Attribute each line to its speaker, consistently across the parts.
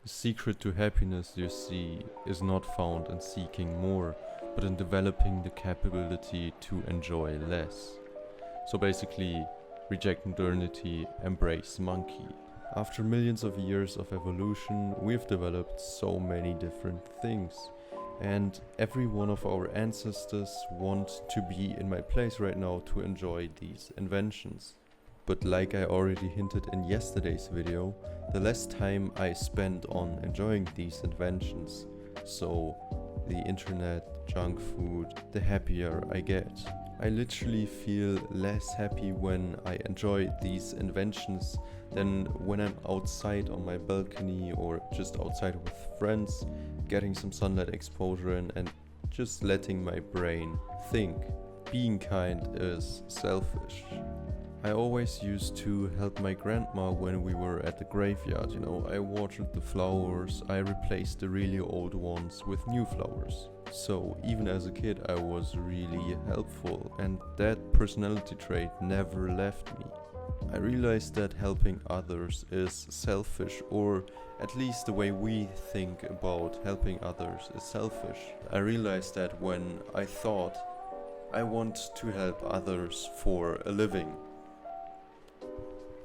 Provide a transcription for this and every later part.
Speaker 1: The secret to happiness, you see, is not found in seeking more, but in developing the capability to enjoy less. So basically, reject modernity, embrace monkey. After millions of years of evolution, we've developed so many different things. And every one of our ancestors want to be in my place right now to enjoy these inventions. But like I already hinted in yesterday's video, the less time I spend on enjoying these inventions, so the internet, junk food, the happier I get. I literally feel less happy when I enjoy these inventions than when I'm outside on my balcony or just outside with friends, getting some sunlight exposure and just letting my brain think. Being kind is selfish. I always used to help my grandma when we were at the graveyard, I watered the flowers, I replaced the really old ones with new flowers. So even as a kid I was really helpful, and that personality trait never left me. I realized that helping others is selfish, or at least the way we think about helping others is selfish. I realized that when I thought I want to help others for a living.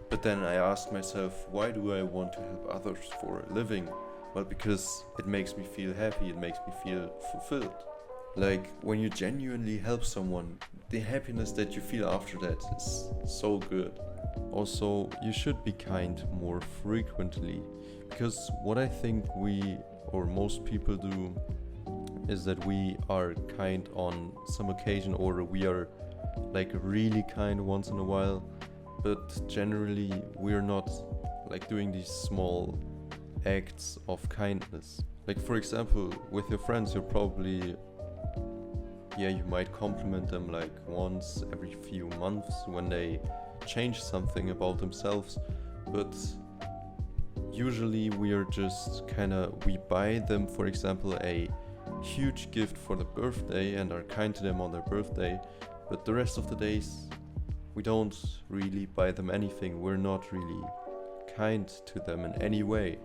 Speaker 1: But then I asked myself, why do I want to help others for a living? Well, because it makes me feel happy, it makes me feel fulfilled. Like, when you genuinely help someone, the happiness that you feel after that is so good. Also, you should be kind more frequently, because what I think we, or most people do, is that we are kind on some occasion, or we are like really kind once in a while. But generally we're not like doing these small acts of kindness. Like, for example, with your friends, you're probably, you might compliment them like once every few months when they change something about themselves. But usually we are just we buy them, for example, a huge gift for the birthday and are kind to them on their birthday, but the rest of the days we don't really buy them anything. We're not really kind to them in any way.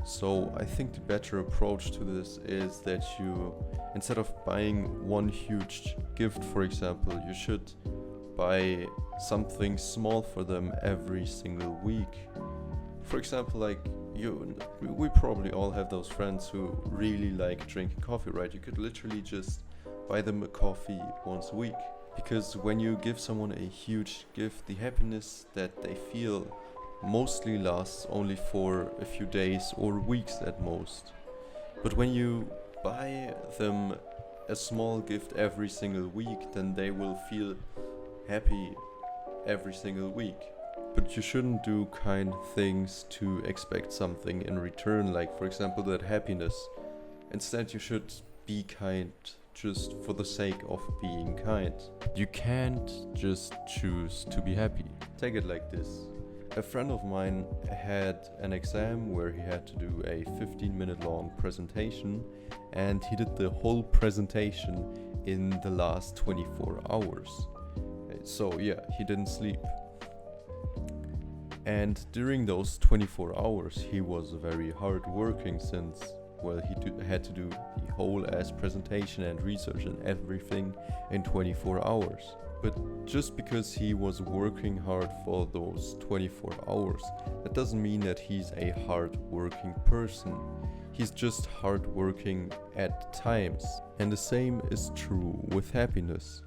Speaker 1: So I think the better approach to this is that you, instead of buying one huge gift, for example, you should buy something small for them every single week. For example, like we probably all have those friends who really like drinking coffee, right? You could literally just buy them a coffee once a week. Because when you give someone a huge gift, the happiness that they feel mostly lasts only for a few days or weeks at most. But when you buy them a small gift every single week, then they will feel happy every single week. But you shouldn't do kind things to expect something in return, like for example that happiness. Instead you should be kind just for the sake of being kind. You can't just choose to be happy. Take it like this. A friend of mine had an exam where he had to do a 15-minute long presentation, and he did the whole presentation in the last 24 hours. So he didn't sleep. And during those 24 hours he was very hard working, since he had to do the whole ass presentation and research and everything in 24 hours. But just because he was working hard for those 24 hours, that doesn't mean that he's a hard working person. He's just hard working at times. And the same is true with happiness.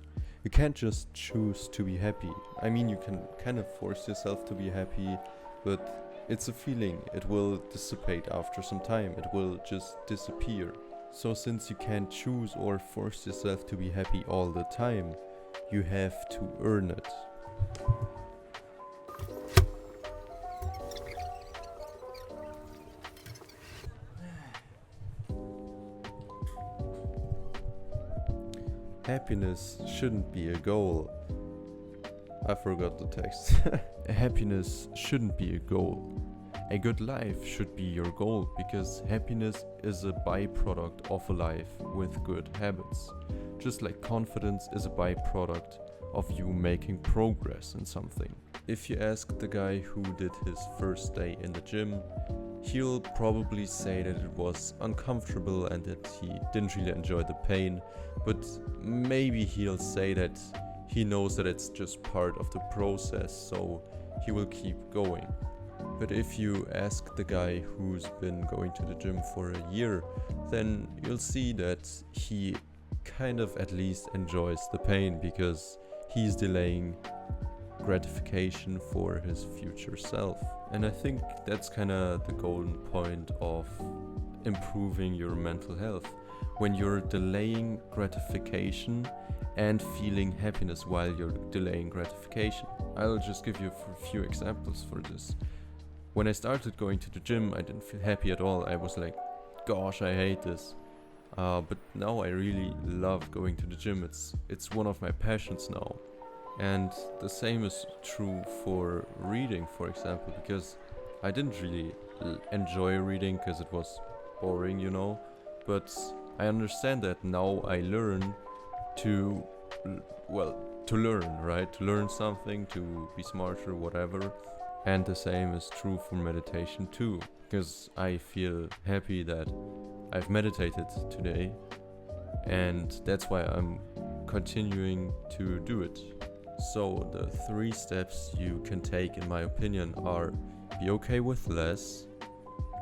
Speaker 1: You can't just choose to be happy. I mean, you can kind of force yourself to be happy, but it's a feeling. It will dissipate after some time. It will just disappear. So since you can't choose or force yourself to be happy all the time, you have to earn it. Happiness shouldn't be a goal. I forgot the text. Happiness shouldn't be a goal. A good life should be your goal, because happiness is a byproduct of a life with good habits. Just like confidence is a byproduct of you making progress in something. If you ask the guy who did his first day in the gym, he'll probably say that it was uncomfortable and that he didn't really enjoy the pain, but maybe he'll say that he knows that it's just part of the process, so he will keep going. But if you ask the guy who's been going to the gym for a year, then you'll see that he kind of at least enjoys the pain because he's delaying gratification for his future self. And I think that's kind of the golden point of improving your mental health. When you're delaying gratification and feeling happiness while you're delaying gratification. I'll just give you a few examples for this. When I started going to the gym, I didn't feel happy at all. I was like, gosh, I hate this. But now I really love going to the gym. It's one of my passions now. And the same is true for reading, for example, because I didn't really enjoy reading because it was boring, you know. But I understand that now I learn to learn, right? To learn something, to be smarter, whatever. And the same is true for meditation too, because I feel happy that I've meditated today, and that's why I'm continuing to do it. So the 3 steps you can take, in my opinion, are be okay with less,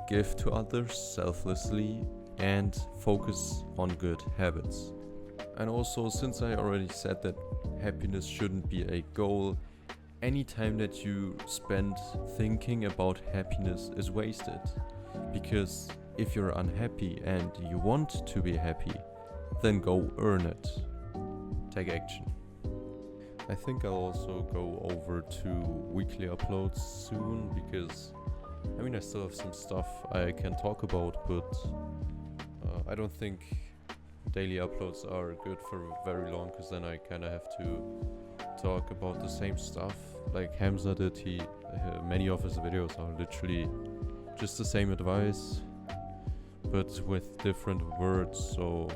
Speaker 1: give to others selflessly, and focus on good habits. And also, since I already said that happiness shouldn't be a goal, any time that you spend thinking about happiness is wasted. Because if you're unhappy and you want to be happy, then go earn it. Take action. I think I'll also go over to weekly uploads soon because I still have some stuff I can talk about, but I don't think daily uploads are good for very long because then I kind of have to talk about the same stuff like Hamza did. Many of his videos are literally just the same advice but with different words, so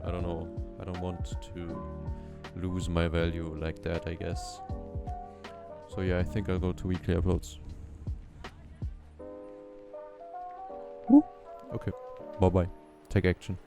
Speaker 1: I don't know, I don't want to lose my value like that, I guess. So yeah, I think I'll go to weekly uploads. Okay, bye bye, take action.